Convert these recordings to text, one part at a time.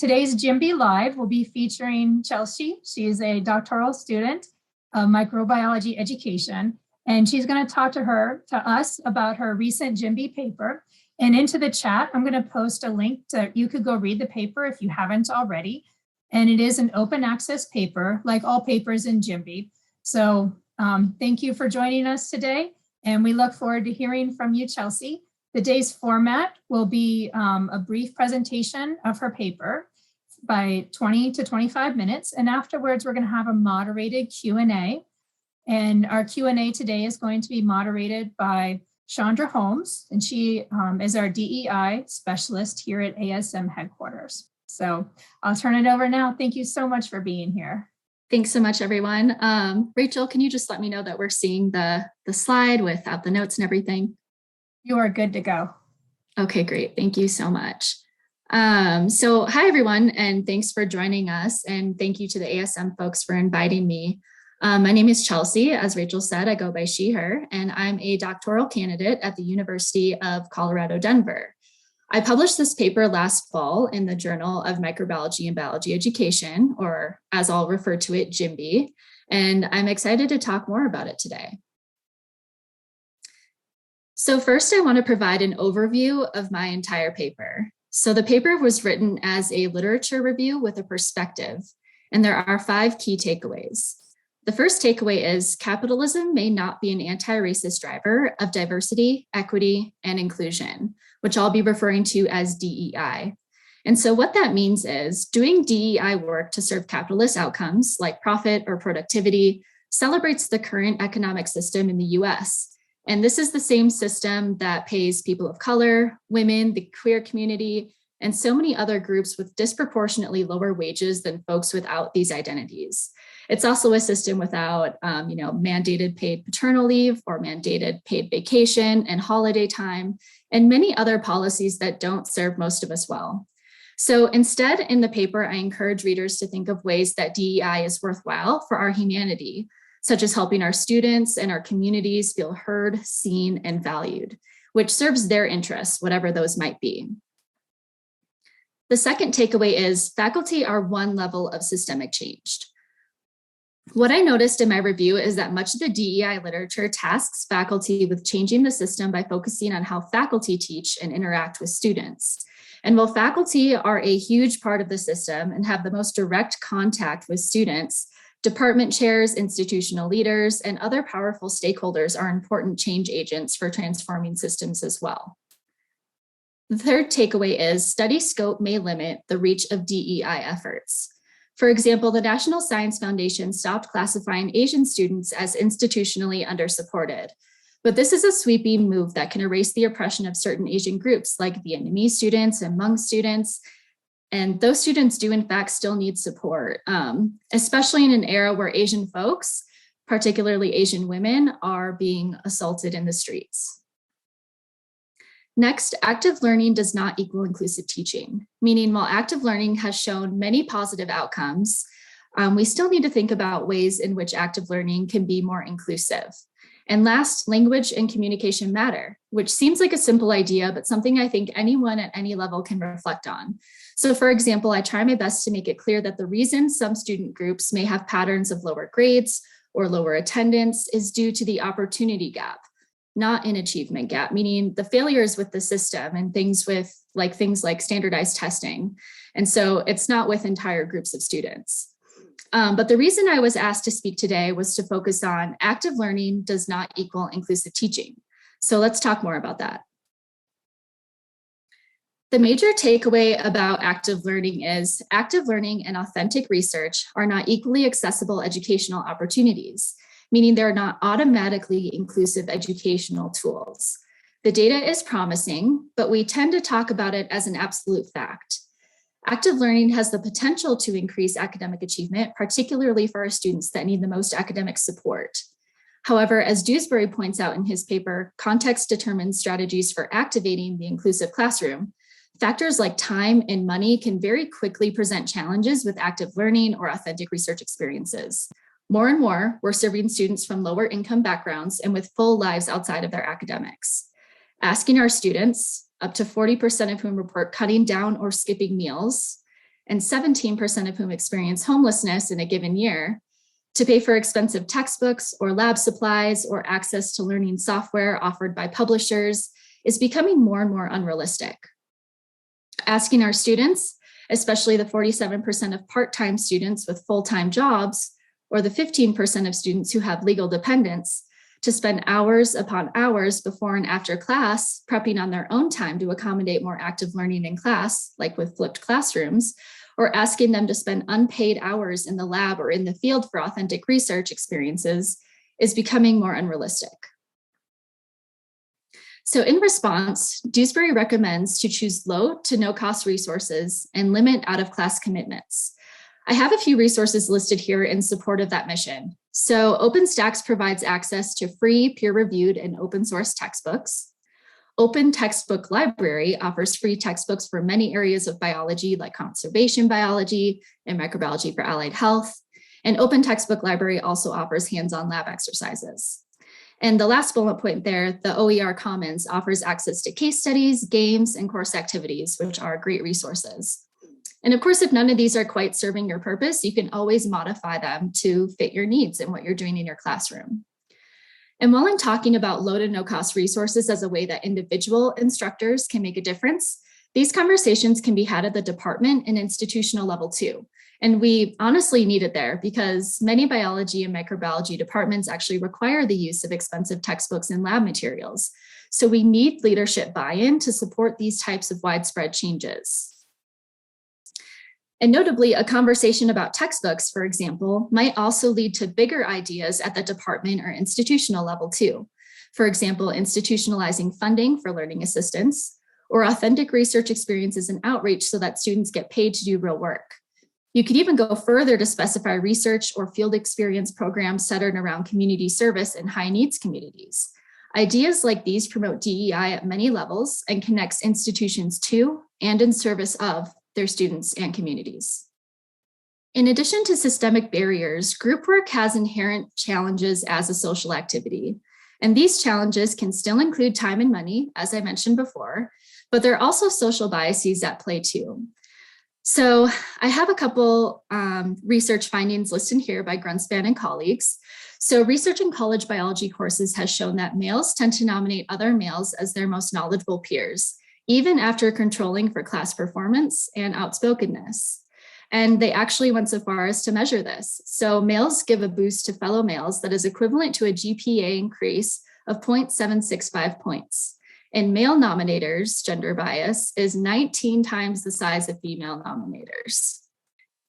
Today's JMBE Live will be featuring Chelsea. She is a doctoral student of microbiology education, and she's going to talk to us about her recent JMBE paper. And into the chat, I'm going to post a link to, you could go read the paper if you haven't already. And it is an open access paper, like all papers in JMBE. So thank you for joining us today. And we look forward to hearing from you, Chelsea. The day's format will be a brief presentation of her paper by 20 to 25 minutes. And afterwards, we're going to have a moderated Q&A. And our Q&A today is going to be moderated by Chandra Holmes, and she is our DEI specialist here at ASM headquarters. So I'll turn it over now. Thank you so much for being here. Thanks so much, everyone. Rachel, can you just let me know that we're seeing the slide without the notes and everything? You are good to go. Okay, great. Thank you so much. So hi, everyone, and thanks for joining us. And thank you to the ASM folks for inviting me. My name is Chelsea. As Rachel said, I go by she, her, and I'm a doctoral candidate at the University of Colorado, Denver. I published this paper last fall in the Journal of Microbiology and Biology Education, or as I'll refer to it, JMBE, and I'm excited to talk more about it today. So first, I want to provide an overview of my entire paper. So the paper was written as a literature review with a perspective, and there are 5 key takeaways. The first takeaway is capitalism may not be an anti-racist driver of diversity, equity, and inclusion, which I'll be referring to as DEI. And so what that means is doing DEI work to serve capitalist outcomes like profit or productivity celebrates the current economic system in the US. And this is the same system that pays people of color, women, the queer community, and so many other groups with disproportionately lower wages than folks without these identities. It's also a system without mandated paid paternal leave or mandated paid vacation and holiday time, and many other policies that don't serve most of us well. So instead, in the paper, I encourage readers to think of ways that DEI is worthwhile for our humanity, such as helping our students and our communities feel heard, seen, and valued, which serves their interests, whatever those might be. The second takeaway is faculty are one level of systemic change. What I noticed in my review is that much of the DEI literature tasks faculty with changing the system by focusing on how faculty teach and interact with students. And while faculty are a huge part of the system and have the most direct contact with students, department chairs, institutional leaders, and other powerful stakeholders are important change agents for transforming systems as well. The third takeaway is study scope may limit the reach of DEI efforts. For example, the National Science Foundation stopped classifying Asian students as institutionally undersupported. But this is a sweeping move that can erase the oppression of certain Asian groups like Vietnamese students and Hmong students. And those students do in fact still need support, especially in an era where Asian folks, particularly Asian women, are being assaulted in the streets. Next, active learning does not equal inclusive teaching, meaning while active learning has shown many positive outcomes, we still need to think about ways in which active learning can be more inclusive. And last, language and communication matter, which seems like a simple idea, but something I think anyone at any level can reflect on. So for example, I try my best to make it clear that the reason some student groups may have patterns of lower grades or lower attendance is due to the opportunity gap, not an achievement gap, meaning the failures with the system and things like standardized testing. And so it's not with entire groups of students. But the reason I was asked to speak today was to focus on active learning does not equal inclusive teaching. So let's talk more about that. The major takeaway about active learning is active learning and authentic research are not equally accessible educational opportunities, meaning they're not automatically inclusive educational tools. The data is promising, but we tend to talk about it as an absolute fact. Active learning has the potential to increase academic achievement, particularly for our students that need the most academic support. However, as Dewsbury points out in his paper, Context Determines Strategies for Activating the Inclusive Classroom, factors like time and money can very quickly present challenges with active learning or authentic research experiences. More and more, we're serving students from lower income backgrounds and with full lives outside of their academics. Asking our students, up to 40% of whom report cutting down or skipping meals, and 17% of whom experience homelessness in a given year, to pay for expensive textbooks or lab supplies or access to learning software offered by publishers is becoming more and more unrealistic. Asking our students, especially the 47% of part-time students with full-time jobs, or the 15% of students who have legal dependents, to spend hours upon hours before and after class prepping on their own time to accommodate more active learning in class, like with flipped classrooms, or asking them to spend unpaid hours in the lab or in the field for authentic research experiences is becoming more unrealistic. So in response, Dewsbury recommends to choose low to no cost resources and limit out-of-class commitments. I have a few resources listed here in support of that mission. So OpenStax provides access to free, peer-reviewed, and open source textbooks. Open Textbook Library offers free textbooks for many areas of biology, like conservation biology and microbiology for allied health. And Open Textbook Library also offers hands-on lab exercises. And the last bullet point there, the OER Commons offers access to case studies, games, and course activities, which are great resources. And of course, if none of these are quite serving your purpose, you can always modify them to fit your needs and what you're doing in your classroom. And while I'm talking about low to no cost resources as a way that individual instructors can make a difference, these conversations can be had at the department and institutional level too. And we honestly need it there because many biology and microbiology departments actually require the use of expensive textbooks and lab materials. So we need leadership buy-in to support these types of widespread changes. And notably, a conversation about textbooks, for example, might also lead to bigger ideas at the department or institutional level too. For example, institutionalizing funding for learning assistance or authentic research experiences and outreach so that students get paid to do real work. You could even go further to specify research or field experience programs centered around community service in high needs communities. Ideas like these promote DEI at many levels and connects institutions to and in service of their students and communities. In addition to systemic barriers, group work has inherent challenges as a social activity. And these challenges can still include time and money, as I mentioned before, but there are also social biases at play too. So I have a couple research findings listed here by Grunspan and colleagues. So research in college biology courses has shown that males tend to nominate other males as their most knowledgeable peers, even after controlling for class performance and outspokenness. And they actually went so far as to measure this. So males give a boost to fellow males that is equivalent to a GPA increase of 0.765 points. And male nominators' gender bias is 19 times the size of female nominators.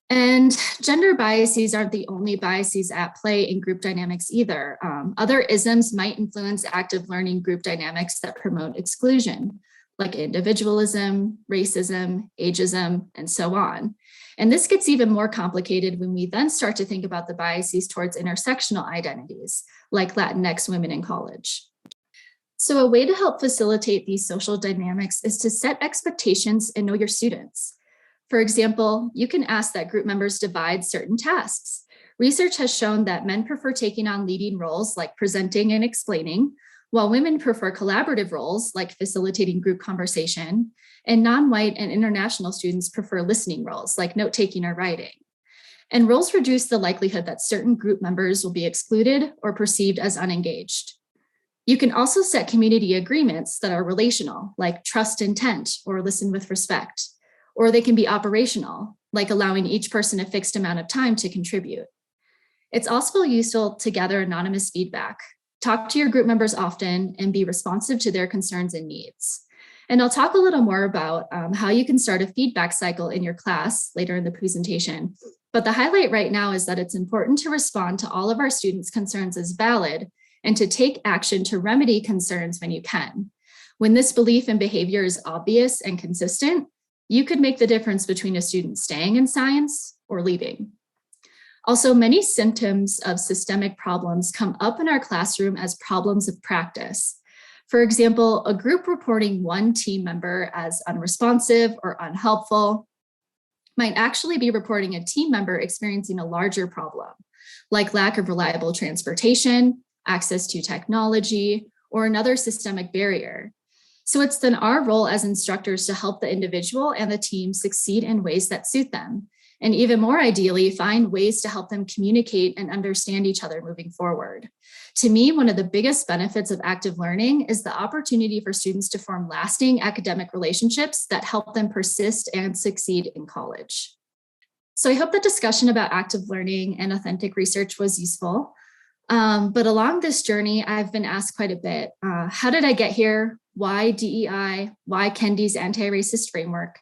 And gender biases aren't the only biases at play in group dynamics either. Other isms might influence active learning group dynamics that promote exclusion, like individualism, racism, ageism, and so on. And this gets even more complicated when we then start to think about the biases towards intersectional identities, like Latinx women in college. So a way to help facilitate these social dynamics is to set expectations and know your students. For example, you can ask that group members divide certain tasks. Research has shown that men prefer taking on leading roles like presenting and explaining, while women prefer collaborative roles like facilitating group conversation, and non-white and international students prefer listening roles like note-taking or writing. And roles reduce the likelihood that certain group members will be excluded or perceived as unengaged. You can also set community agreements that are relational, like trust intent or listen with respect, or they can be operational, like allowing each person a fixed amount of time to contribute. It's also useful to gather anonymous feedback. Talk to your group members often and be responsive to their concerns and needs. And I'll talk a little more about how you can start a feedback cycle in your class later in the presentation. But the highlight right now is that it's important to respond to all of our students' concerns as valid and to take action to remedy concerns when you can. When this belief and behavior is obvious and consistent, you could make the difference between a student staying in science or leaving. Also, many symptoms of systemic problems come up in our classroom as problems of practice. For example, a group reporting one team member as unresponsive or unhelpful might actually be reporting a team member experiencing a larger problem, like lack of reliable transportation, access to technology, or another systemic barrier. So it's then our role as instructors to help the individual and the team succeed in ways that suit them. And even more ideally, find ways to help them communicate and understand each other moving forward. To me, one of the biggest benefits of active learning is the opportunity for students to form lasting academic relationships that help them persist and succeed in college. So I hope the discussion about active learning and authentic research was useful. But along this journey, I've been asked quite a bit, how did I get here? Why DEI? Why Kendi's anti-racist framework?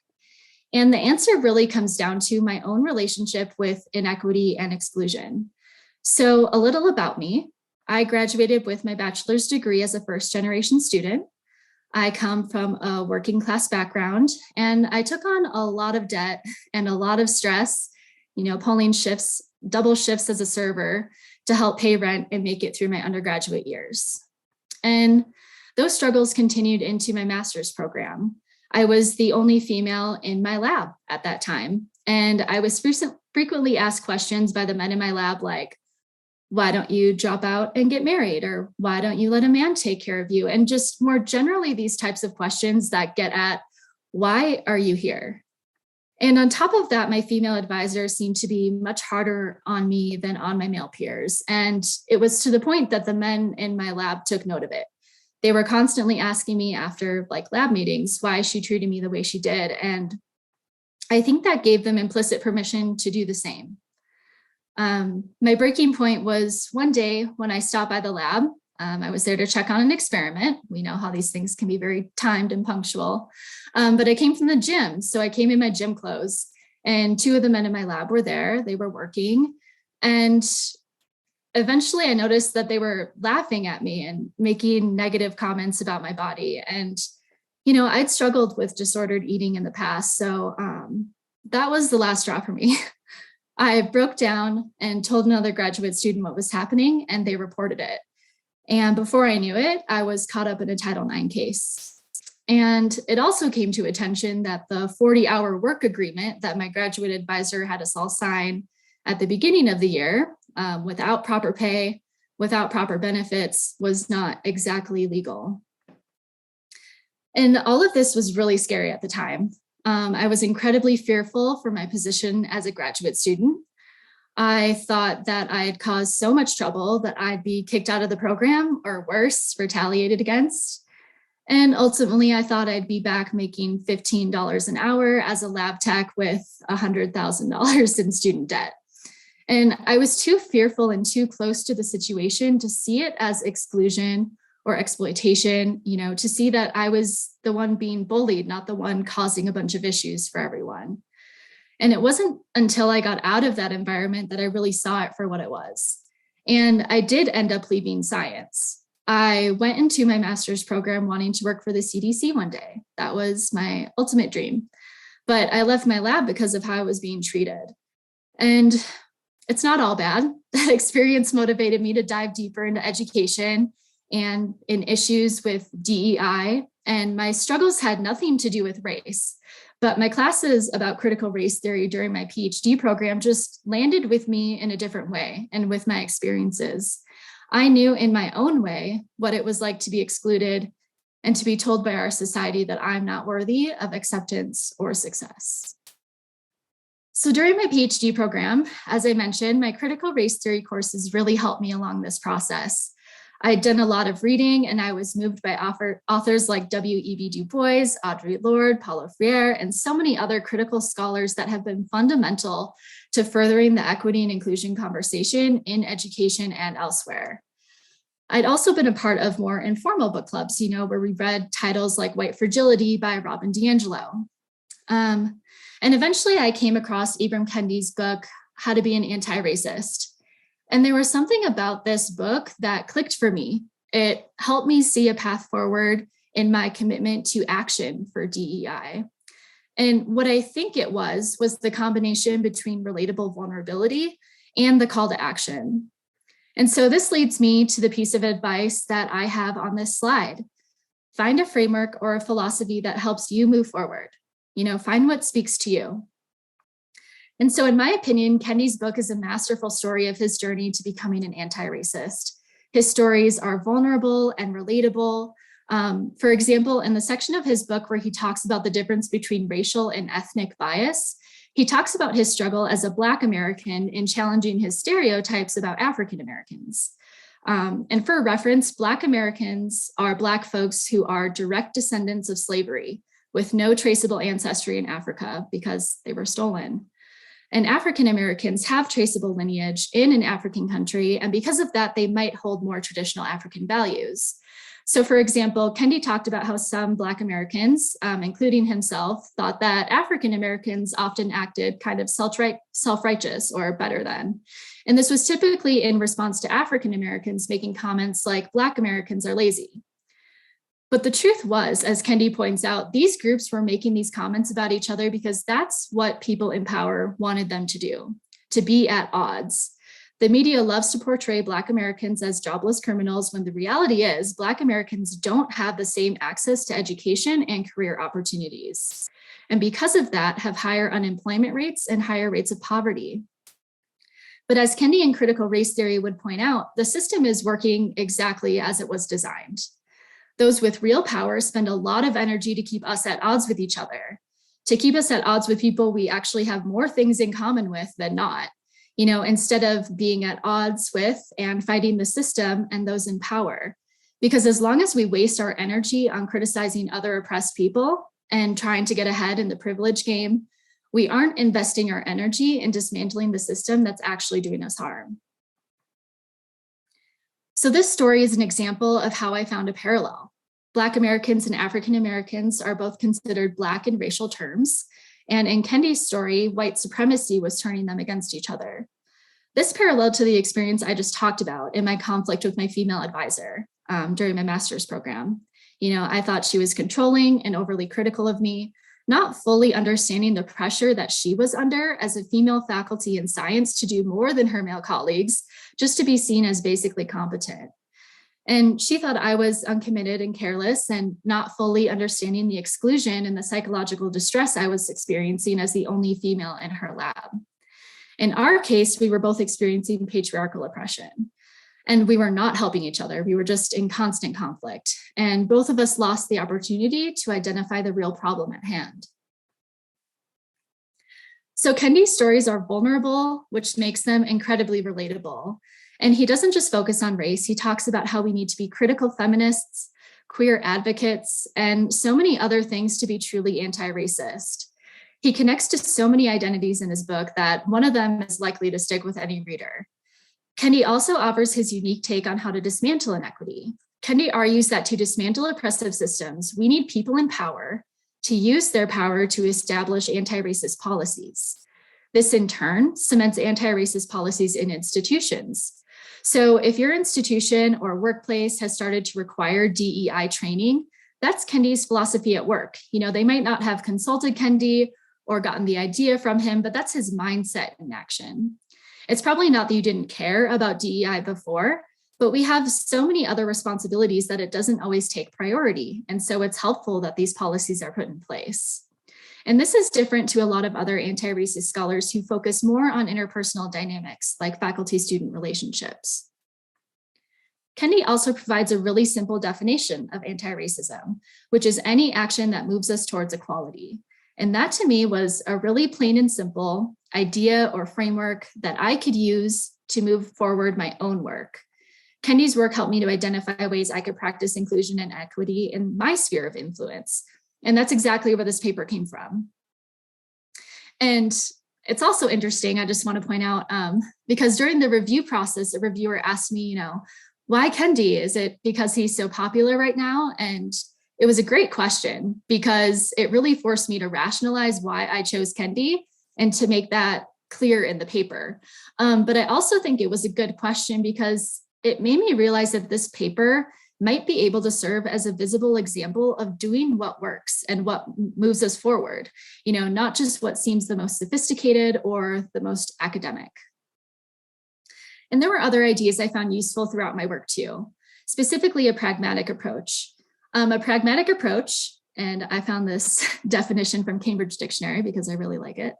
And the answer really comes down to my own relationship with inequity and exclusion. So a little about me. I graduated with my bachelor's degree as a first-generation student. I come from a working class background, and I took on a lot of debt and a lot of stress, pulling shifts, double shifts as a server to help pay rent and make it through my undergraduate years. And those struggles continued into my master's program. I was the only female in my lab at that time. And I was frequently asked questions by the men in my lab like, why don't you drop out and get married? Or why don't you let a man take care of you? And just more generally, these types of questions that get at, why are you here? And on top of that, my female advisors seemed to be much harder on me than on my male peers. And it was to the point that the men in my lab took note of it. They were constantly asking me after lab meetings why she treated me the way she did. And I think that gave them implicit permission to do the same. My breaking point was one day when I stopped by the lab. I was there to check on an experiment. We know how these things can be very timed and punctual. But I came from the gym. So I came in my gym clothes, and two of the men in my lab were there. They were working. And eventually I noticed that they were laughing at me and making negative comments about my body. And, I'd struggled with disordered eating in the past. So that was the last straw for me. I broke down and told another graduate student what was happening, and they reported it. And before I knew it, I was caught up in a Title IX case. And it also came to attention that the 40-hour work agreement that my graduate advisor had us all sign at the beginning of the year, without proper pay, without proper benefits, was not exactly legal. And all of this was really scary at the time. I was incredibly fearful for my position as a graduate student. I thought that I'd caused so much trouble that I'd be kicked out of the program, or worse, retaliated against. And ultimately, I thought I'd be back making $15 an hour as a lab tech with $100,000 in student debt. And I was too fearful and too close to the situation to see it as exclusion or exploitation, to see that I was the one being bullied, not the one causing a bunch of issues for everyone. And it wasn't until I got out of that environment that I really saw it for what it was. And I did end up leaving science. I went into my master's program wanting to work for the CDC one day. That was my ultimate dream. But I left my lab because of how I was being treated. And it's not all bad. That experience motivated me to dive deeper into education and in issues with DEI. And my struggles had nothing to do with race. But my classes about critical race theory during my PhD program just landed with me in a different way and with my experiences. I knew in my own way what it was like to be excluded and to be told by our society that I'm not worthy of acceptance or success. So during my PhD program, as I mentioned, my critical race theory courses really helped me along this process. I'd done a lot of reading, and I was moved by authors like W.E.B. Du Bois, Audre Lorde, Paulo Freire, and so many other critical scholars that have been fundamental to furthering the equity and inclusion conversation in education and elsewhere. I'd also been a part of more informal book clubs, where we read titles like White Fragility by Robin DiAngelo. And eventually I came across Ibram Kendi's book, How to Be an Antiracist. And there was something about this book that clicked for me. It helped me see a path forward in my commitment to action for DEI. And what I think it was the combination between relatable vulnerability and the call to action. And so this leads me to the piece of advice that I have on this slide. Find a framework or a philosophy that helps you move forward. Find what speaks to you. And so in my opinion, Kendi's book is a masterful story of his journey to becoming an anti-racist. His stories are vulnerable and relatable. For example, in the section of his book where he talks about the difference between racial and ethnic bias, he talks about his struggle as a Black American in challenging his stereotypes about African Americans. And for reference, Black Americans are Black folks who are direct descendants of slavery with no traceable ancestry in Africa because they were stolen. And African Americans have traceable lineage in an African country, and because of that, they might hold more traditional African values. So for example, Kendi talked about how some Black Americans, including himself, thought that African Americans often acted kind of self-righteous or better than. And this was typically in response to African Americans making comments like Black Americans are lazy. But the truth was, as Kendi points out, these groups were making these comments about each other because that's what people in power wanted them to do, to be at odds. The media loves to portray Black Americans as jobless criminals when the reality is Black Americans don't have the same access to education and career opportunities. And because of that, have higher unemployment rates and higher rates of poverty. But as Kendi in critical race theory would point out, the system is working exactly as it was designed. Those with real power spend a lot of energy to keep us at odds with each other, to keep us at odds with people we actually have more things in common with than not. You know, instead of being at odds with and fighting the system and those in power. Because as long as we waste our energy on criticizing other oppressed people and trying to get ahead in the privilege game, we aren't investing our energy in dismantling the system that's actually doing us harm. So this story is an example of how I found a parallel. Black Americans and African Americans are both considered Black in racial terms. And in Kendi's story, white supremacy was turning them against each other. This paralleled to the experience I just talked about in my conflict with my female advisor during my master's program. You know, I thought she was controlling and overly critical of me, not fully understanding the pressure that she was under as a female faculty in science to do more than her male colleagues, just to be seen as basically competent. And she thought I was uncommitted and careless and not fully understanding the exclusion and the psychological distress I was experiencing as the only female in her lab. In our case, we were both experiencing patriarchal oppression, and we were not helping each other. We were just in constant conflict, and both of us lost the opportunity to identify the real problem at hand. So Kendi's stories are vulnerable, which makes them incredibly relatable. And he doesn't just focus on race, he talks about how we need to be critical feminists, queer advocates, and so many other things to be truly anti-racist. He connects to so many identities in his book that one of them is likely to stick with any reader. Kendi also offers his unique take on how to dismantle inequity. Kendi argues that to dismantle oppressive systems, we need people in power to use their power to establish anti-racist policies. This in turn cements anti-racist policies in institutions. So if your institution or workplace has started to require DEI training, that's Kendi's philosophy at work. You know, they might not have consulted Kendi or gotten the idea from him, but that's his mindset in action. It's probably not that you didn't care about DEI before, but we have so many other responsibilities that it doesn't always take priority. And so it's helpful that these policies are put in place. And this is different to a lot of other anti-racist scholars who focus more on interpersonal dynamics, like faculty-student relationships. Kendi also provides a really simple definition of anti-racism, which is any action that moves us towards equality. And that to me was a really plain and simple idea or framework that I could use to move forward my own work. Kendi's work helped me to identify ways I could practice inclusion and equity in my sphere of influence. And that's exactly where this paper came from. And it's also interesting, I just want to point out, because during the review process, a reviewer asked me, why Kendi? Is it because he's so popular right now? And it was a great question because it really forced me to rationalize why I chose Kendi and to make that clear in the paper. But I also think it was a good question because it made me realize that this paper might be able to serve as a visible example of doing what works and what moves us forward, not just what seems the most sophisticated or the most academic. And there were other ideas I found useful throughout my work too, specifically a pragmatic approach. A pragmatic approach, and I found this definition from Cambridge Dictionary because I really like it,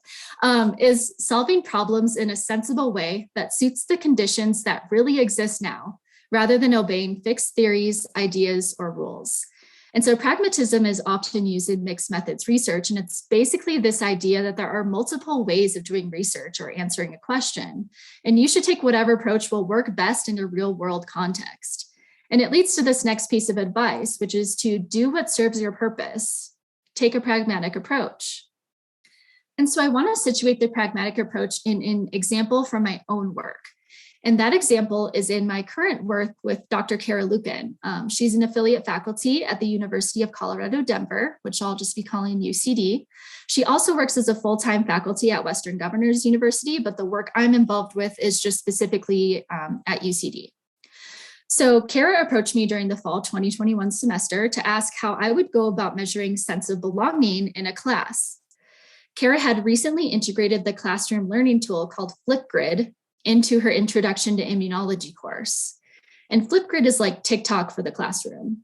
is solving problems in a sensible way that suits the conditions that really exist now, rather than obeying fixed theories, ideas, or rules. And so pragmatism is often used in mixed methods research, and it's basically this idea that there are multiple ways of doing research or answering a question, and you should take whatever approach will work best in a real world context. And it leads to this next piece of advice, which is to do what serves your purpose. Take a pragmatic approach. And so I want to situate the pragmatic approach in an example from my own work. And that example is in my current work with Dr. Kara Lucan. She's an affiliate faculty at the University of Colorado, Denver, which I'll just be calling UCD. She also works as a full-time faculty at Western Governors University, but the work I'm involved with is just specifically at UCD. So Kara approached me during the fall 2021 semester to ask how I would go about measuring sense of belonging in a class. Kara had recently integrated the classroom learning tool called Flipgrid into her Introduction to Immunology course. And Flipgrid is like TikTok for the classroom.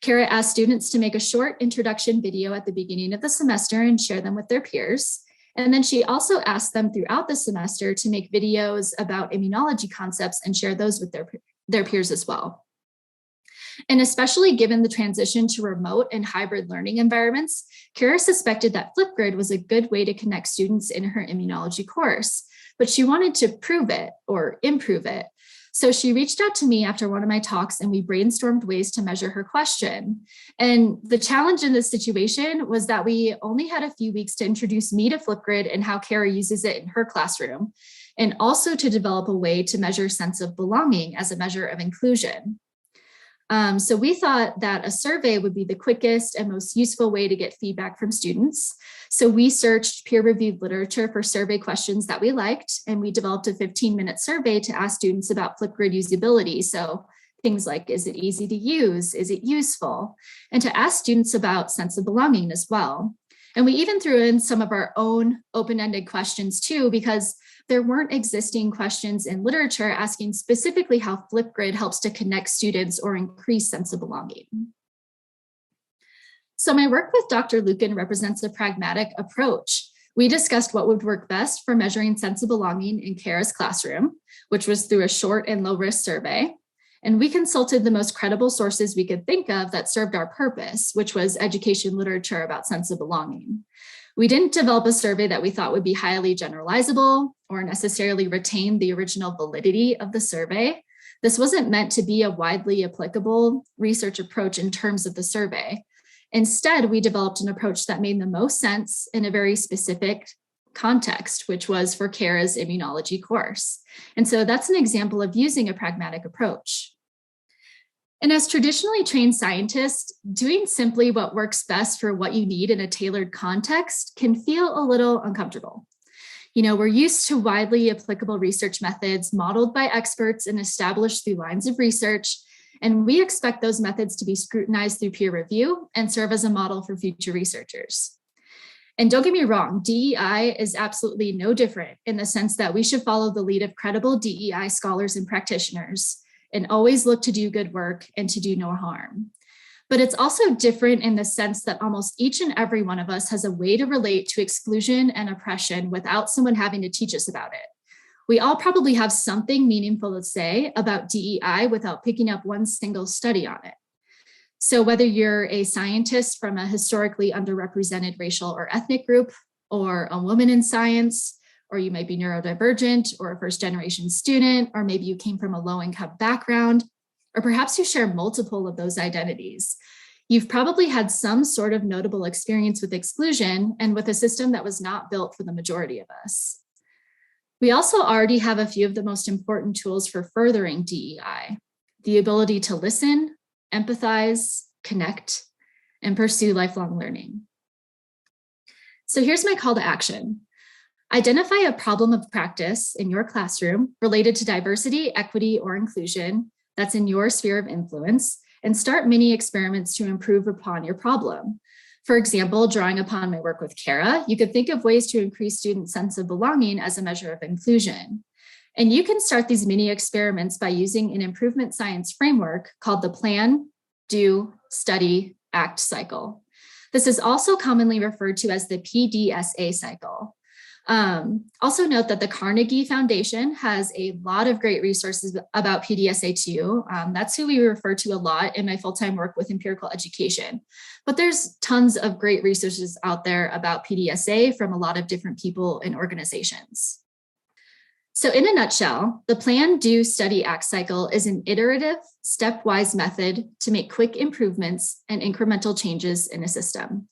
Kara asked students to make a short introduction video at the beginning of the semester and share them with their peers. And then she also asked them throughout the semester to make videos about immunology concepts and share those with their peers as well. And especially given the transition to remote and hybrid learning environments, Kara suspected that Flipgrid was a good way to connect students in her immunology course, but she wanted to prove it or improve it. So she reached out to me after one of my talks and we brainstormed ways to measure her question. And the challenge in this situation was that we only had a few weeks to introduce me to Flipgrid and how Kara uses it in her classroom, and also to develop a way to measure sense of belonging as a measure of inclusion. So we thought that a survey would be the quickest and most useful way to get feedback from students. So we searched peer-reviewed literature for survey questions that we liked, and we developed a 15-minute survey to ask students about Flipgrid usability. So things like, is it easy to use? Is it useful? And to ask students about sense of belonging as well. And we even threw in some of our own open-ended questions too, because there weren't existing questions in literature asking specifically how Flipgrid helps to connect students or increase sense of belonging. So my work with Dr. Lucan represents a pragmatic approach. We discussed what would work best for measuring sense of belonging in Kara's classroom, which was through a short and low-risk survey. And we consulted the most credible sources we could think of that served our purpose, which was education literature about sense of belonging. We didn't develop a survey that we thought would be highly generalizable or necessarily retain the original validity of the survey. This wasn't meant to be a widely applicable research approach in terms of the survey. Instead, we developed an approach that made the most sense in a very specific context, which was for Kara's immunology course. And so that's an example of using a pragmatic approach. And as traditionally trained scientists, doing simply what works best for what you need in a tailored context can feel a little uncomfortable. You know, we're used to widely applicable research methods modeled by experts and established through lines of research, and we expect those methods to be scrutinized through peer review and serve as a model for future researchers. And don't get me wrong, DEI is absolutely no different in the sense that we should follow the lead of credible DEI scholars and practitioners and always look to do good work and to do no harm. But it's also different in the sense that almost each and every one of us has a way to relate to exclusion and oppression without someone having to teach us about it. We all probably have something meaningful to say about DEI without picking up one single study on it. So whether you're a scientist from a historically underrepresented racial or ethnic group, or a woman in science, or you might be neurodivergent or a first-generation student, or maybe you came from a low-income background, or perhaps you share multiple of those identities, you've probably had some sort of notable experience with exclusion and with a system that was not built for the majority of us. We also already have a few of the most important tools for furthering DEI: the ability to listen, empathize, connect, and pursue lifelong learning. So here's my call to action. Identify a problem of practice in your classroom related to diversity, equity, or inclusion that's in your sphere of influence, and start mini experiments to improve upon your problem. For example, drawing upon my work with Kara, you could think of ways to increase student sense of belonging as a measure of inclusion. And you can start these mini experiments by using an improvement science framework called the Plan, Do, Study, Act cycle. This is also commonly referred to as the PDSA cycle. Also note that the Carnegie Foundation has a lot of great resources about PDSA too. That's who we refer to a lot in my full-time work with empirical education. But there's tons of great resources out there about PDSA from a lot of different people and organizations. So in a nutshell, the Plan, Do, Study, Act cycle is an iterative, stepwise method to make quick improvements and incremental changes in a system.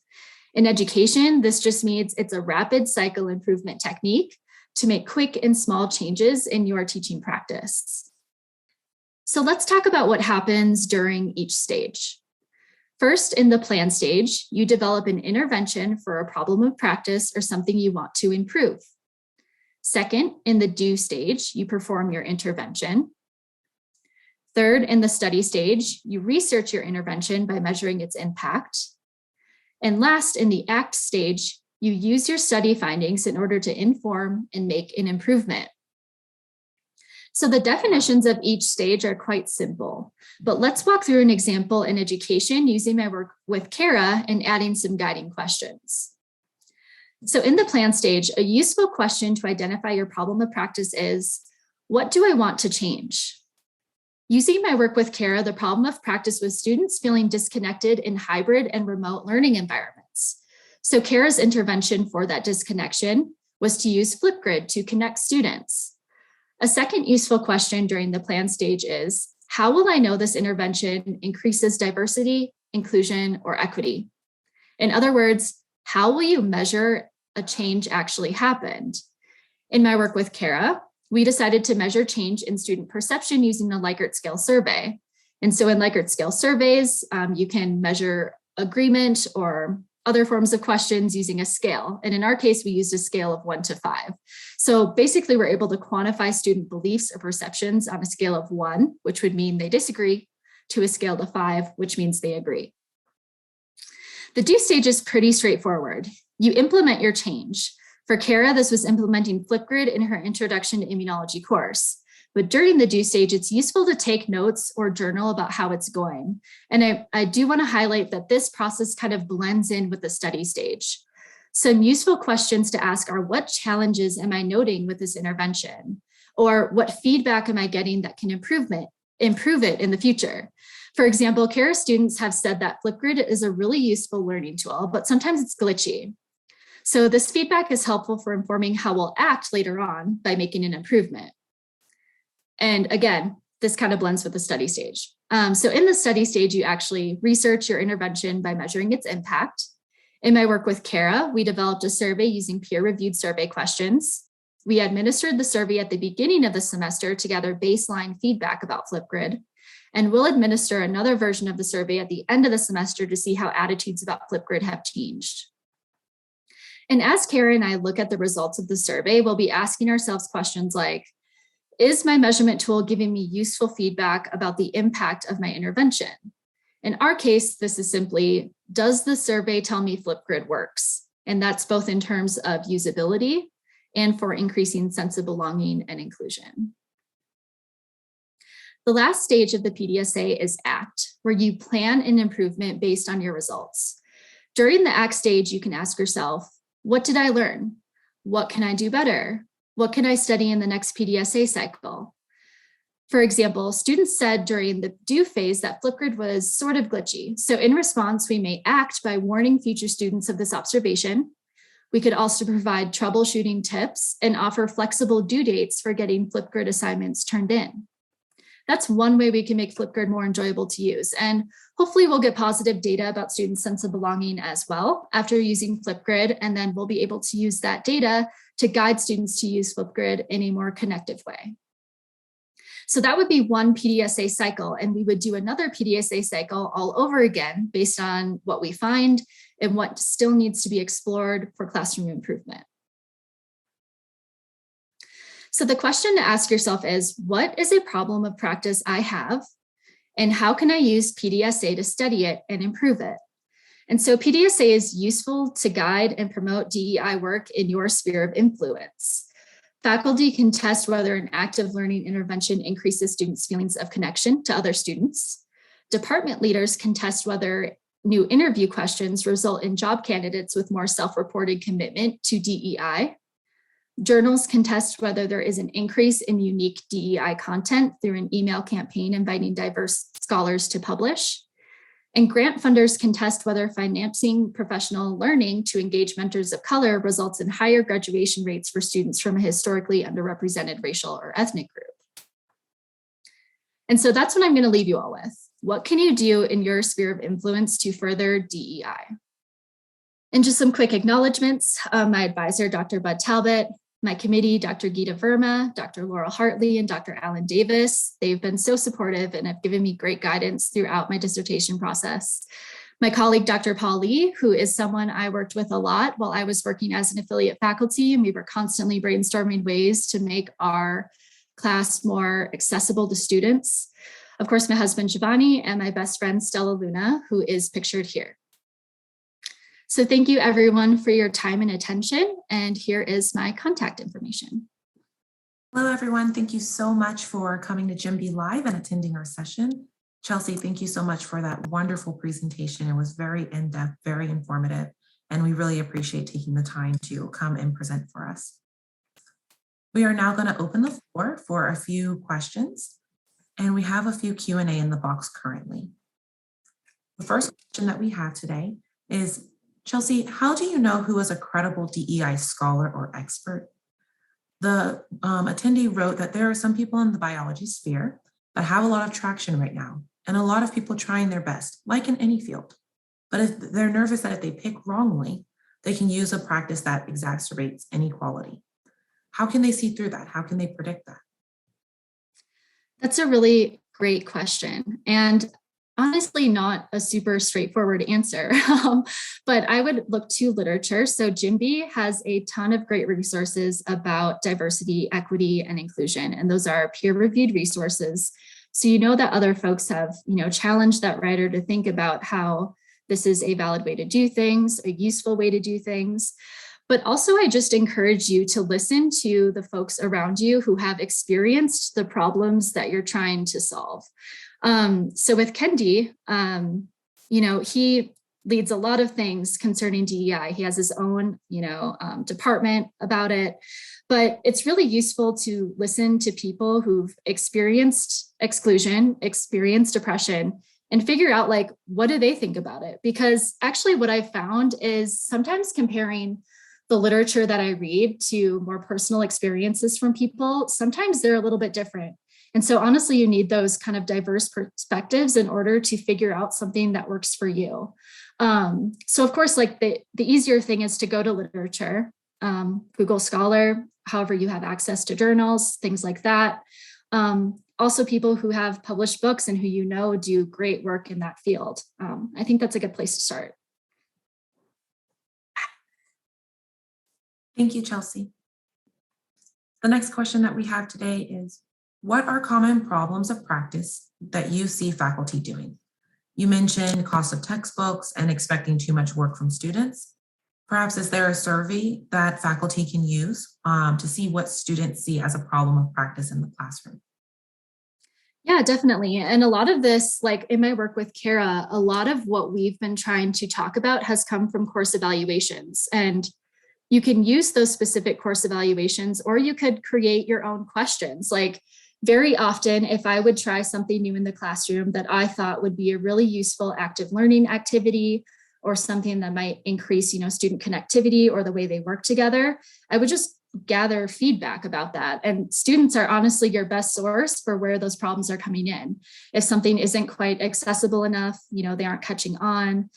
In education, this just means it's a rapid cycle improvement technique to make quick and small changes in your teaching practice. So let's talk about what happens during each stage. First, in the plan stage, you develop an intervention for a problem of practice or something you want to improve. Second, in the do stage, you perform your intervention. Third, in the study stage, you research your intervention by measuring its impact. And last, in the act stage, you use your study findings in order to inform and make an improvement. So the definitions of each stage are quite simple, but let's walk through an example in education using my work with Kara and adding some guiding questions. So in the plan stage, a useful question to identify your problem of practice is, what do I want to change? Using my work with Kara, the problem of practice was students feeling disconnected in hybrid and remote learning environments. So Kara's intervention for that disconnection was to use Flipgrid to connect students. A second useful question during the plan stage is, how will I know this intervention increases diversity, inclusion, or equity? In other words, how will you measure a change actually happened? In my work with Kara, we decided to measure change in student perception using the Likert scale survey. And so in Likert scale surveys, you can measure agreement or other forms of questions using a scale. And in our case, we used a scale of 1 to 5. So basically, we're able to quantify student beliefs or perceptions on a scale of 1, which would mean they disagree, to a scale of 5, which means they agree. The do stage is pretty straightforward. You implement your change. For Kara, this was implementing Flipgrid in her Introduction to Immunology course. But during the do stage, it's useful to take notes or journal about how it's going. And I do want to highlight that this process kind of blends in with the study stage. Some useful questions to ask are, what challenges am I noting with this intervention? Or what feedback am I getting that can improve it in the future? For example, Kara students have said that Flipgrid is a really useful learning tool, but sometimes it's glitchy. So this feedback is helpful for informing how we'll act later on by making an improvement. And again, this kind of blends with the study stage. So in the study stage, you actually research your intervention by measuring its impact. In my work with Kara, we developed a survey using peer-reviewed survey questions. We administered the survey at the beginning of the semester to gather baseline feedback about Flipgrid. And we'll administer another version of the survey at the end of the semester to see how attitudes about Flipgrid have changed. And as Kara and I look at the results of the survey, we'll be asking ourselves questions like, is my measurement tool giving me useful feedback about the impact of my intervention? In our case, this is simply, does the survey tell me Flipgrid works? And that's both in terms of usability and for increasing sense of belonging and inclusion. The last stage of the PDSA is ACT, where you plan an improvement based on your results. During the ACT stage, you can ask yourself, what did I learn? What can I do better? What can I study in the next PDSA cycle? For example, students said during the do phase that Flipgrid was sort of glitchy. So in response, we may act by warning future students of this observation. We could also provide troubleshooting tips and offer flexible due dates for getting Flipgrid assignments turned in. That's one way we can make Flipgrid more enjoyable to use. And hopefully we'll get positive data about students' sense of belonging as well after using Flipgrid, and then we'll be able to use that data to guide students to use Flipgrid in a more connective way. So that would be one PDSA cycle, and we would do another PDSA cycle all over again based on what we find and what still needs to be explored for classroom improvement. So the question to ask yourself is, what is a problem of practice I have, and how can I use PDSA to study it and improve it? And so PDSA is useful to guide and promote DEI work in your sphere of influence. Faculty can test whether an active learning intervention increases students' feelings of connection to other students. Department leaders can test whether new interview questions result in job candidates with more self-reported commitment to DEI. Journals can test whether there is an increase in unique DEI content through an email campaign inviting diverse scholars to publish. And grant funders can test whether financing professional learning to engage mentors of color results in higher graduation rates for students from a historically underrepresented racial or ethnic group. And so that's what I'm going to leave you all with. What can you do in your sphere of influence to further DEI? And just some quick acknowledgements. My advisor, Dr. Bud Talbot, my committee, Dr. Geeta Verma, Dr. Laurel Hartley, and Dr. Alan Davis. They've been so supportive and have given me great guidance throughout my dissertation process. My colleague, Dr. Paul Lee, who is someone I worked with a lot while I was working as an affiliate faculty, and we were constantly brainstorming ways to make our class more accessible to students. Of course, my husband, Giovanni, and my best friend, Stella Luna, who is pictured here. So thank you everyone for your time and attention. And here is my contact information. Hello, everyone. Thank you so much for coming to JMBE Live and attending our session. Chelsea, thank you so much for that wonderful presentation. It was very in-depth, very informative, and we really appreciate taking the time to come and present for us. We are now going to open the floor for a few questions, and we have a few Q&A in the box currently. The first question that we have today is, Chelsea, how do you know who is a credible DEI scholar or expert? The attendee wrote that there are some people in the biology sphere that have a lot of traction right now and a lot of people trying their best, like in any field. But if they're nervous that if they pick wrongly, they can use a practice that exacerbates inequality. How can they see through that? How can they predict that? That's a really great question. And honestly, not a super straightforward answer, but I would look to literature. So JMBE has a ton of great resources about diversity, equity, and inclusion, and those are peer-reviewed resources. So you know that other folks have, challenged that writer to think about how this is a valid way to do things, a useful way to do things. But also, I just encourage you to listen to the folks around you who have experienced the problems that you're trying to solve. So with Kendi, he leads a lot of things concerning DEI. He has his own, department about it, but it's really useful to listen to people who've experienced exclusion, experienced oppression, and figure out what do they think about it? Because actually what I've found is sometimes comparing the literature that I read to more personal experiences from people, sometimes they're a little bit different. And so honestly, you need those kind of diverse perspectives in order to figure out something that works for you. So of course, the easier thing is to go to literature, Google Scholar, however you have access to journals, things like that. Also people who have published books and who do great work in that field. I think that's a good place to start. Thank you, Chelsea. The next question that we have today is, what are common problems of practice that you see faculty doing? You mentioned cost of textbooks and expecting too much work from students. Perhaps is there a survey that faculty can use to see what students see as a problem of practice in the classroom? Yeah, definitely. And a lot of this, in my work with Kara, a lot of what we've been trying to talk about has come from course evaluations. And you can use those specific course evaluations, or you could create your own questions. Very often, if I would try something new in the classroom that I thought would be a really useful active learning activity or something that might increase, student connectivity or the way they work together, I would just gather feedback about that. And students are honestly your best source for where those problems are coming in. If something isn't quite accessible enough, they aren't catching on,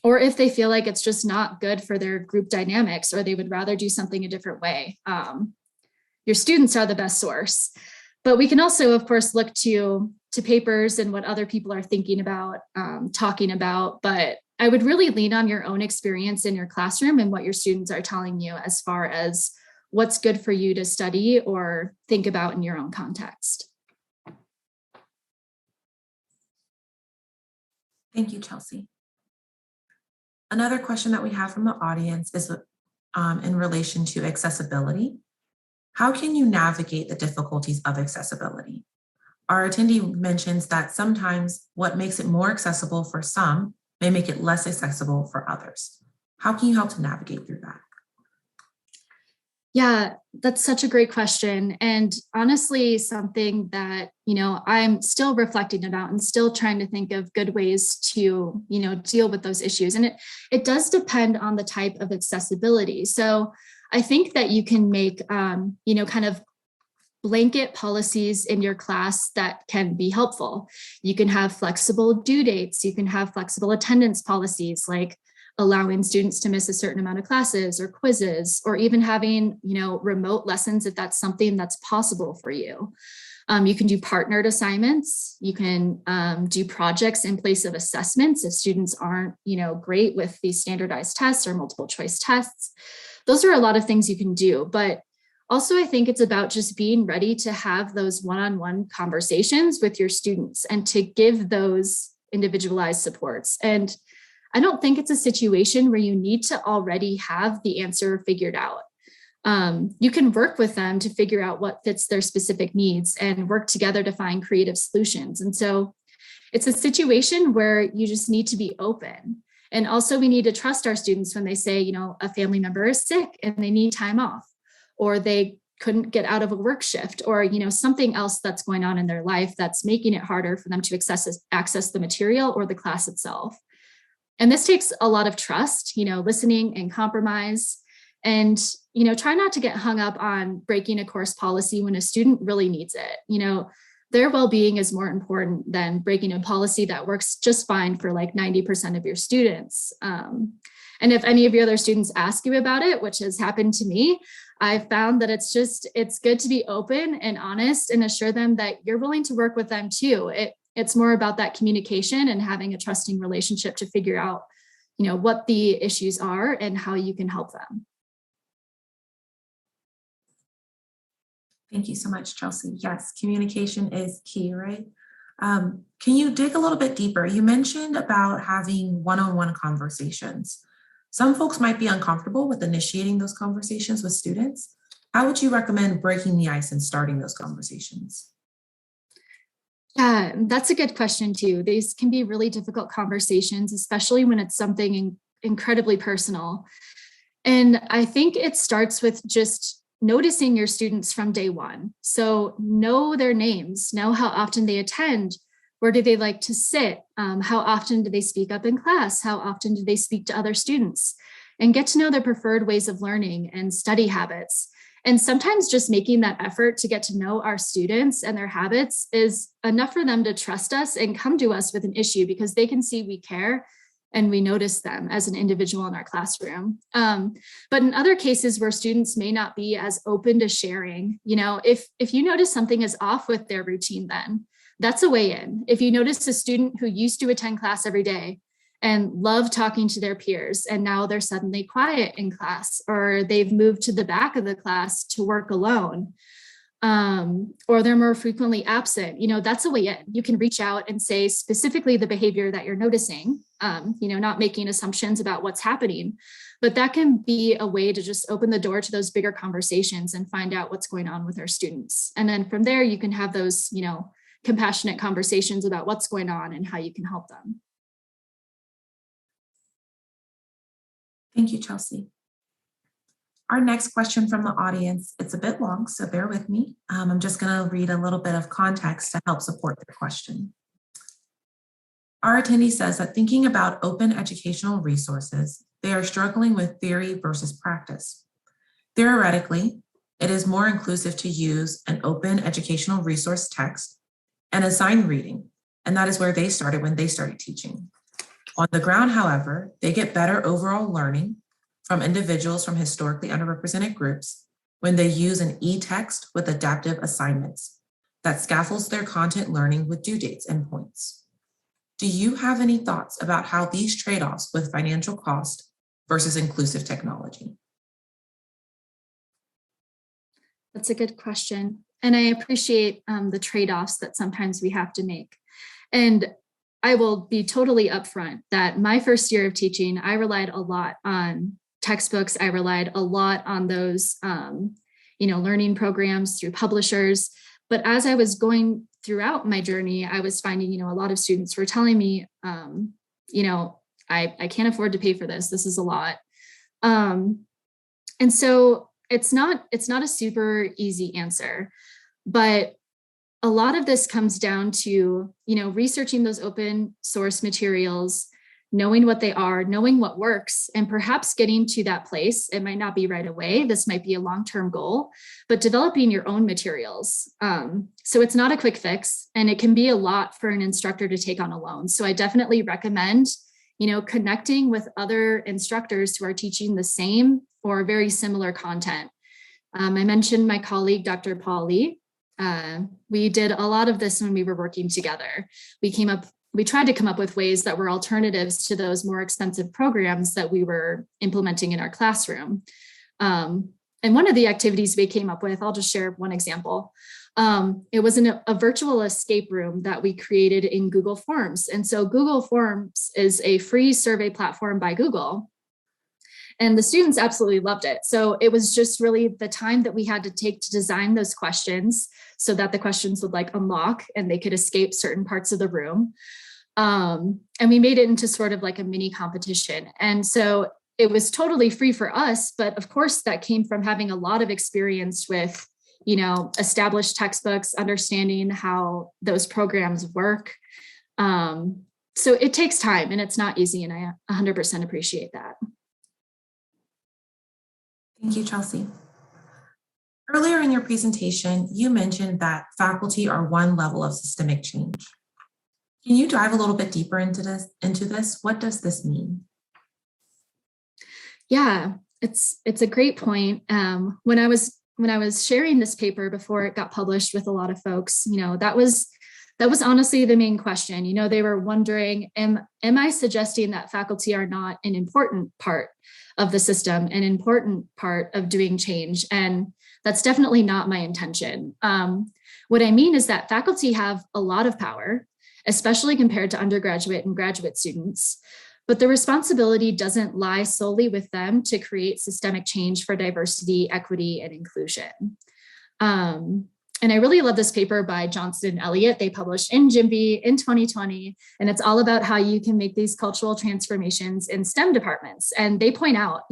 or if they feel like it's just not good for their group dynamics, or they would rather do something a different way. Your students are the best source, but we can also, of course, look to papers and what other people are thinking about, talking about, but I would really lean on your own experience in your classroom and what your students are telling you as far as what's good for you to study or think about in your own context. Thank you, Chelsea. Another question that we have from the audience is in relation to accessibility. How can you navigate the difficulties of accessibility? Our attendee mentions that sometimes what makes it more accessible for some may make it less accessible for others. How can you help to navigate through that? Yeah, that's such a great question. And honestly, something that, I'm still reflecting about and still trying to think of good ways to, deal with those issues. And it does depend on the type of accessibility. So I think that you can make, kind of blanket policies in your class that can be helpful. You can have flexible due dates. You can have flexible attendance policies, like allowing students to miss a certain amount of classes or quizzes, or even having, remote lessons if that's something that's possible for you. You can do partnered assignments. You can do projects in place of assessments if students aren't, great with these standardized tests or multiple choice tests. Those are a lot of things you can do, but also, I think it's about just being ready to have those one-on-one conversations with your students and to give those individualized supports. And I don't think it's a situation where you need to already have the answer figured out. You can work with them to figure out what fits their specific needs and work together to find creative solutions. And so it's a situation where you just need to be open. And also, we need to trust our students when they say, a family member is sick and they need time off, or they couldn't get out of a work shift, or, something else that's going on in their life that's making it harder for them to access the material or the class itself. And this takes a lot of trust, listening and compromise, and, try not to get hung up on breaking a course policy when a student really needs it. Their well-being is more important than breaking a policy that works just fine for like 90% of your students. And if any of your other students ask you about it, which has happened to me, I've found that it's good to be open and honest and assure them that you're willing to work with them too. It's more about that communication and having a trusting relationship to figure out, what the issues are and how you can help them. Thank you so much, Chelsea. Yes, communication is key, right? Can you dig a little bit deeper? You mentioned about having one-on-one conversations. Some folks might be uncomfortable with initiating those conversations with students. How would you recommend breaking the ice and starting those conversations? Yeah, that's a good question too. These can be really difficult conversations, especially when it's something incredibly personal. And I think it starts with just noticing your students from day one. So know their names, know how often they attend, where do they like to sit, how often do they speak up in class, how often do they speak to other students, and get to know their preferred ways of learning and study habits. And sometimes just making that effort to get to know our students and their habits is enough for them to trust us and come to us with an issue, because they can see we care and we notice them as an individual in our classroom. But in other cases where students may not be as open to sharing, if you notice something is off with their routine, then that's a way in. If you notice a student who used to attend class every day and love talking to their peers, and now they're suddenly quiet in class, or they've moved to the back of the class to work alone, or they're more frequently absent, that's a way in. You can reach out and say specifically the behavior that you're noticing, not making assumptions about what's happening, but that can be a way to just open the door to those bigger conversations and find out what's going on with our students. And then from there, you can have those, compassionate conversations about what's going on and how you can help them. Thank you, Chelsea. Our next question from the audience, it's a bit long, so bear with me. I'm just going to read a little bit of context to help support their question. Our attendee says that thinking about open educational resources, they are struggling with theory versus practice. Theoretically, it is more inclusive to use an open educational resource text and assign reading, and that is where they started when they started teaching. On the ground, however, they get better overall learning from individuals from historically underrepresented groups when they use an e-text with adaptive assignments that scaffolds their content learning with due dates and points. Do you have any thoughts about how these trade-offs with financial cost versus inclusive technology? That's a good question. And I appreciate the trade-offs that sometimes we have to make. And I will be totally upfront that my first year of teaching, I relied a lot on textbooks. I relied a lot on those, learning programs through publishers. But as I was going throughout my journey, I was finding, a lot of students were telling me, I can't afford to pay for this. This is a lot. And so it's not a super easy answer, but a lot of this comes down to, researching those open source materials, knowing what they are, knowing what works, and perhaps getting to that place. It might not be right away. This might be a long-term goal, but developing your own materials. So it's not a quick fix, and it can be a lot for an instructor to take on alone. So I definitely recommend, connecting with other instructors who are teaching the same or very similar content. I mentioned my colleague, Dr. Paul Lee. We did a lot of this when we were working together. We tried to come up with ways that were alternatives to those more expensive programs that we were implementing in our classroom. And one of the activities we came up with, I'll just share one example. It was a virtual escape room that we created in Google Forms. And so Google Forms is a free survey platform by Google. And the students absolutely loved it. So it was just really the time that we had to take to design those questions so that the questions would unlock and they could escape certain parts of the room. And we made it into sort of like a mini competition. And so it was totally free for us, but of course that came from having a lot of experience with, established textbooks, understanding how those programs work. So it takes time and it's not easy. And I 100% appreciate that. Thank you, Chelsea. Earlier in your presentation, you mentioned that faculty are one level of systemic change. Can you dive a little bit deeper into this? What does this mean? Yeah, it's a great point. When I was sharing this paper before it got published with a lot of folks, that was honestly the main question. They were wondering, am I suggesting that faculty are not an important part of the system, an important part of doing change? And that's definitely not my intention. What I mean is that faculty have a lot of power, especially compared to undergraduate and graduate students, but the responsibility doesn't lie solely with them to create systemic change for diversity, equity, and inclusion. And I really love this paper by Johnson and Elliott. They published in JMBE in 2020, and it's all about how you can make these cultural transformations in STEM departments. And they point out,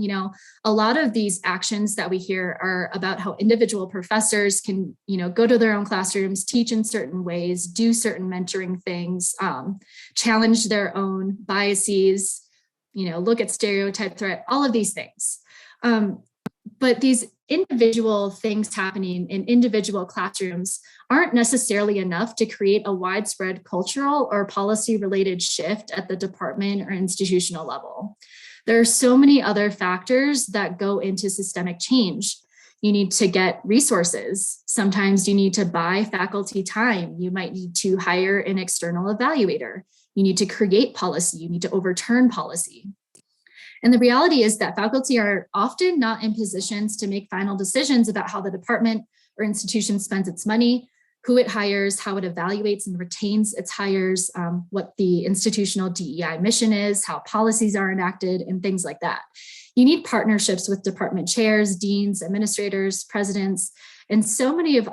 a lot of these actions that we hear are about how individual professors can, go to their own classrooms, teach in certain ways, do certain mentoring things, challenge their own biases, look at stereotype threat, all of these things. But these individual things happening in individual classrooms aren't necessarily enough to create a widespread cultural or policy related shift at the department or institutional level. There are so many other factors that go into systemic change. You need to get resources. Sometimes you need to buy faculty time. You might need to hire an external evaluator. You need to create policy. You need to overturn policy. And the reality is that faculty are often not in positions to make final decisions about how the department or institution spends its money, who it hires, how it evaluates and retains its hires, what the institutional DEI mission is, how policies are enacted, and things like that. You need partnerships with department chairs, deans, administrators, presidents, and so many of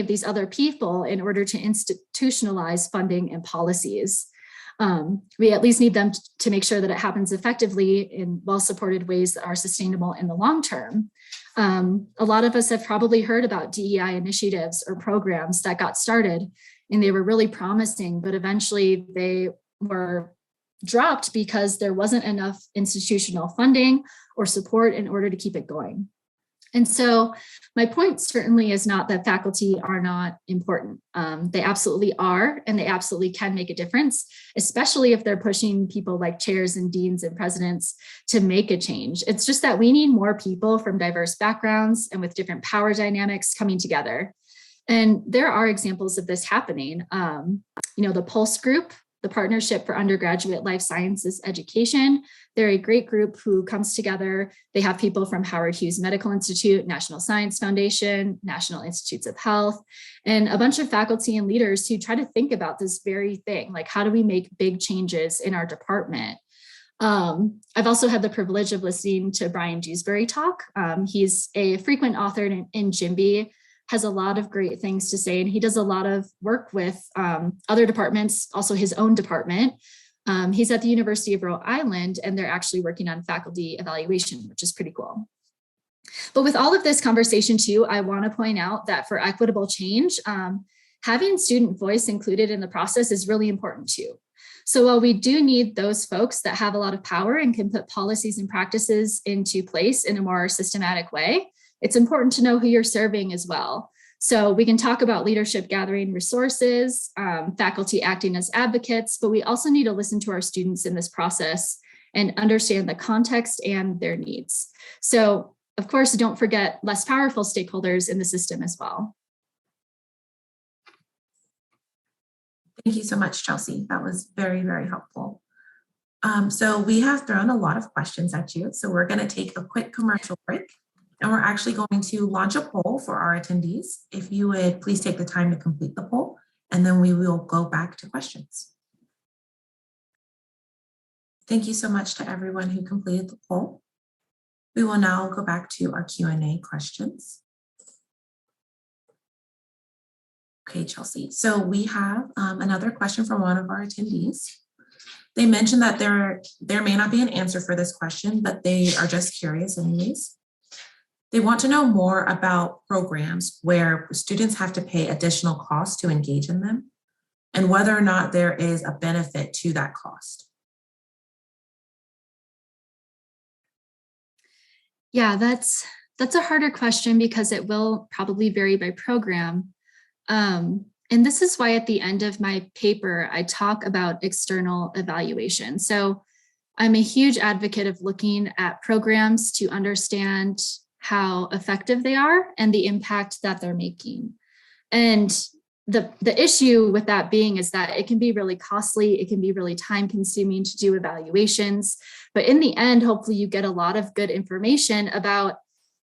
these other people in order to institutionalize funding and policies. We at least need them to make sure that it happens effectively in well-supported ways that are sustainable in the long term. A lot of us have probably heard about DEI initiatives or programs that got started and they were really promising, but eventually they were dropped because there wasn't enough institutional funding or support in order to keep it going. And so my point certainly is not that faculty are not important. They absolutely are, and they absolutely can make a difference, especially if they're pushing people like chairs and deans and presidents to make a change. It's just that we need more people from diverse backgrounds and with different power dynamics coming together. And there are examples of this happening. The Pulse Group, the Partnership for Undergraduate Life Sciences Education. They're a great group who comes together. They have people from Howard Hughes Medical Institute, National Science Foundation, National Institutes of Health, and a bunch of faculty and leaders who try to think about this very thing, like how do we make big changes in our department? I've also had the privilege of listening to Brian Dewsbury talk. He's a frequent author in JMBE, has a lot of great things to say, and he does a lot of work with other departments, also his own department. He's at the University of Rhode Island, and they're actually working on faculty evaluation, which is pretty cool. But with all of this conversation too, I want to point out that for equitable change, having student voice included in the process is really important too. So while we do need those folks that have a lot of power and can put policies and practices into place in a more systematic way, it's important to know who you're serving as well. So we can talk about leadership gathering resources, faculty acting as advocates, but we also need to listen to our students in this process and understand the context and their needs. So of course, don't forget less powerful stakeholders in the system as well. Thank you so much, Chelsea. That was very, very helpful. So we have thrown a lot of questions at you. So we're going to take a quick commercial break, and we're actually going to launch a poll for our attendees. If you would please take the time to complete the poll, and then we will go back to questions. Thank you so much to everyone who completed the poll. We will now go back to our Q&A questions. Okay, Chelsea. So we have another question from one of our attendees. They mentioned that there may not be an answer for this question, but they are just curious anyways. They want to know more about programs where students have to pay additional costs to engage in them, and whether or not there is a benefit to that cost. Yeah, that's a harder question because it will probably vary by program. And this is why at the end of my paper, I talk about external evaluation. So I'm a huge advocate of looking at programs to understand how effective they are and the impact that they're making. And the issue with that being is that it can be really costly. It can be really time consuming to do evaluations. But in the end, hopefully you get a lot of good information about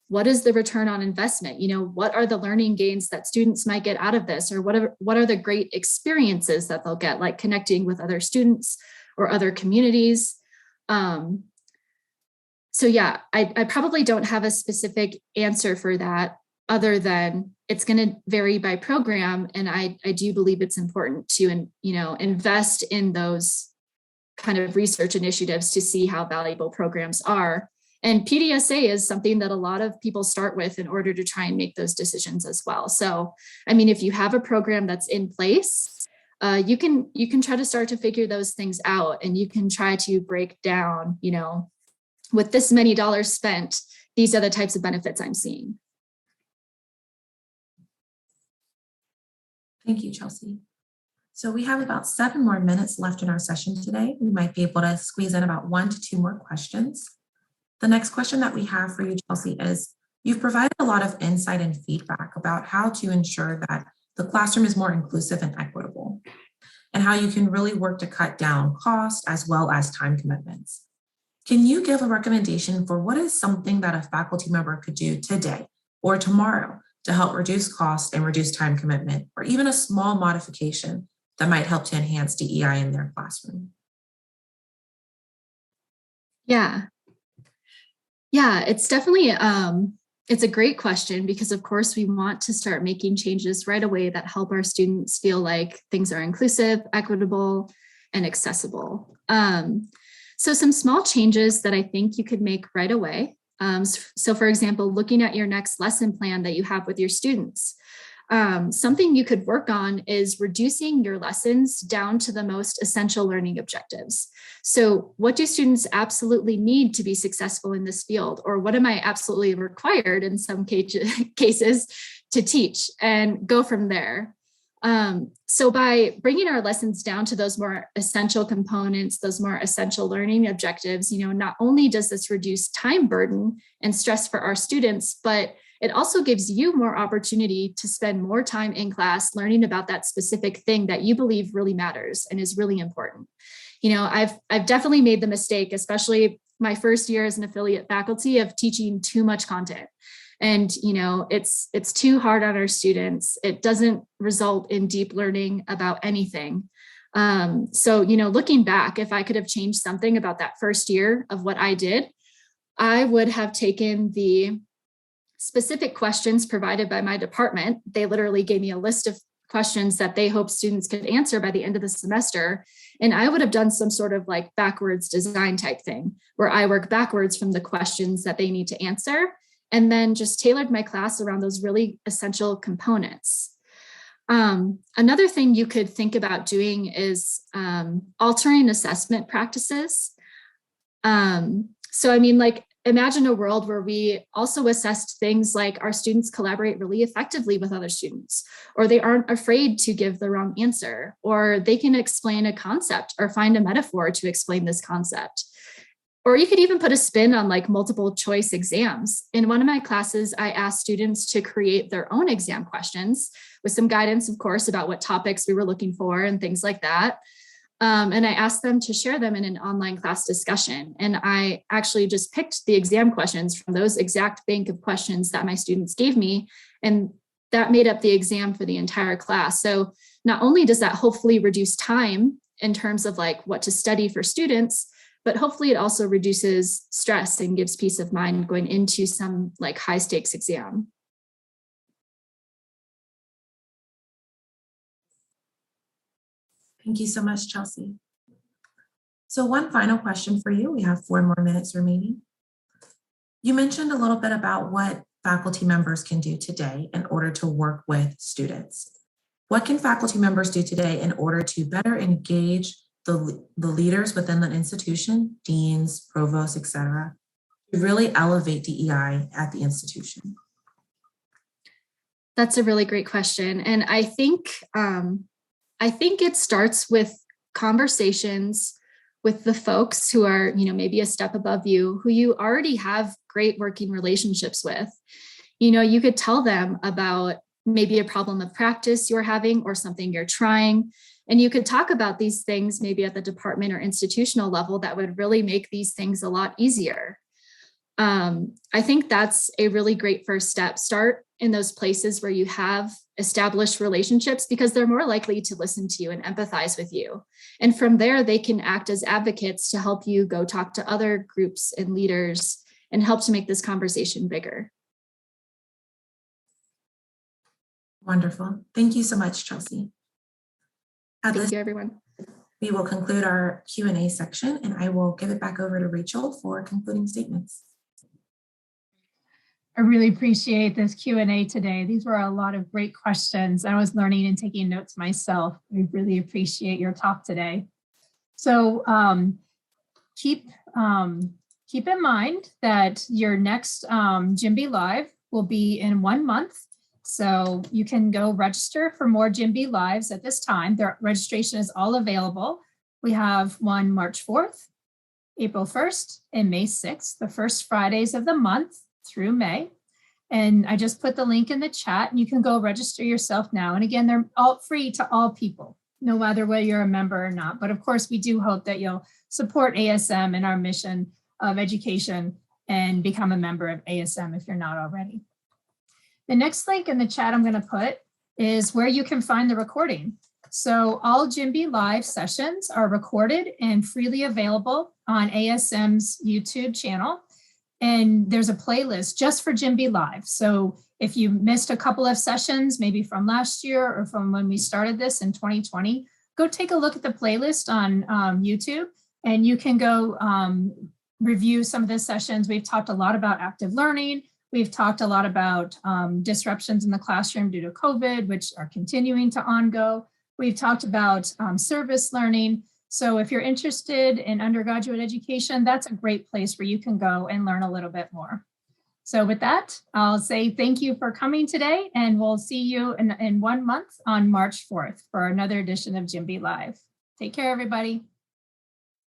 what is the return on investment? You know, what are the learning gains that students might get out of this? Or what are the great experiences that they'll get, like connecting with other students or other communities? So yeah, I probably don't have a specific answer for that, other than it's going to vary by program. And I do believe it's important to, invest in those kind of research initiatives to see how valuable programs are. And PDSA is something that a lot of people start with in order to try and make those decisions as well. So, I mean, if you have a program that's in place, you can try to start to figure those things out, and you can try to break down, with this many dollars spent, these are the types of benefits I'm seeing. Thank you, Chelsea. So we have about 7 more minutes left in our session today. We might be able to squeeze in about 1 to 2 more questions. The next question that we have for you, Chelsea, is you've provided a lot of insight and feedback about how to ensure that the classroom is more inclusive and equitable, and how you can really work to cut down cost as well as time commitments. Can you give a recommendation for what is something that a faculty member could do today or tomorrow to help reduce cost and reduce time commitment, or even a small modification that might help to enhance DEI in their classroom? Yeah, it's definitely, it's a great question, because of course we want to start making changes right away that help our students feel like things are inclusive, equitable, and accessible. So some small changes that I think you could make right away. So for example, looking at your next lesson plan that you have with your students. Something you could work on is reducing your lessons down to the most essential learning objectives. So what do students absolutely need to be successful in this field? Or what am I absolutely required in some cases to teach, and go from there? So by bringing our lessons down to those more essential components, those more essential learning objectives, not only does this reduce time burden and stress for our students, but it also gives you more opportunity to spend more time in class learning about that specific thing that you believe really matters and is really important. I've definitely made the mistake, especially my first year as an affiliate faculty, of teaching too much content. And, it's too hard on our students. It doesn't result in deep learning about anything. So, looking back, if I could have changed something about that first year of what I did, I would have taken the specific questions provided by my department. They literally gave me a list of questions that they hope students could answer by the end of the semester. And I would have done some sort of like backwards design type thing, where I work backwards from the questions that they need to answer. and then just tailored my class around those really essential components. Another thing you could think about doing is altering assessment practices. So I mean, like, imagine a world where we also assessed things like our students collaborate really effectively with other students, or they aren't afraid to give the wrong answer, or they can explain a concept or find a metaphor to explain this concept. Or you could even put a spin on like multiple choice exams. In one of my classes, I asked students to create their own exam questions with some guidance, of course, about what topics we were looking for and things like that. And I asked them to share them in an online class discussion. And I actually just picked the exam questions from those exact bank of questions that my students gave me. And that made up the exam for the entire class. So not only does that hopefully reduce time in terms of like what to study for students, but hopefully it also reduces stress and gives peace of mind going into some like high stakes exam. Thank you so much, Chelsea. So one final question for you. We have 4 more minutes remaining. You mentioned a little bit about what faculty members can do today in order to work with students. What can faculty members do today in order to better engage the leaders within the institution, deans, provosts, et cetera, to really elevate DEI at the institution? That's a really great question. And I think it starts with conversations with the folks who are, maybe a step above you, who you already have great working relationships with. You could tell them about maybe a problem of practice you're having or something you're trying. And you could talk about these things maybe at the department or institutional level that would really make these things a lot easier. I think that's a really great first step. Start in those places where you have established relationships, because they're more likely to listen to you and empathize with you. And from there, they can act as advocates to help you go talk to other groups and leaders and help to make this conversation bigger. Wonderful. Thank you so much, Chelsea. Thank you, everyone. We will conclude our Q&A section, and I will give it back over to Rachel for concluding statements. I really appreciate this Q&A today. These were a lot of great questions. I was learning and taking notes myself. I really appreciate your talk today. So keep in mind that your next JMBE Live will be in 1 month. So you can go register for more JMBE Lives at this time. Their registration is all available. We have one March 4th, April 1st, and May 6th, the first Fridays of the month through May. And I just put the link in the chat, and you can go register yourself now. And again, they're all free to all people, no matter whether you're a member or not. But of course, we do hope that you'll support ASM and our mission of education and become a member of ASM if you're not already. The next link in the chat I'm going to put is where you can find the recording. So all JMBE Live sessions are recorded and freely available on ASM's YouTube channel. And there's a playlist just for JMBE Live. So if you missed a couple of sessions, maybe from last year or from when we started this in 2020, go take a look at the playlist on YouTube, and you can go review some of the sessions. We've talked a lot about active learning. We've talked a lot about disruptions in the classroom due to COVID, which are continuing to ongo. We've talked about service learning. So if you're interested in undergraduate education, that's a great place where you can go and learn a little bit more. So with that, I'll say thank you for coming today, and we'll see you in 1 month on March 4th for another edition of JMBE Live. Take care, everybody.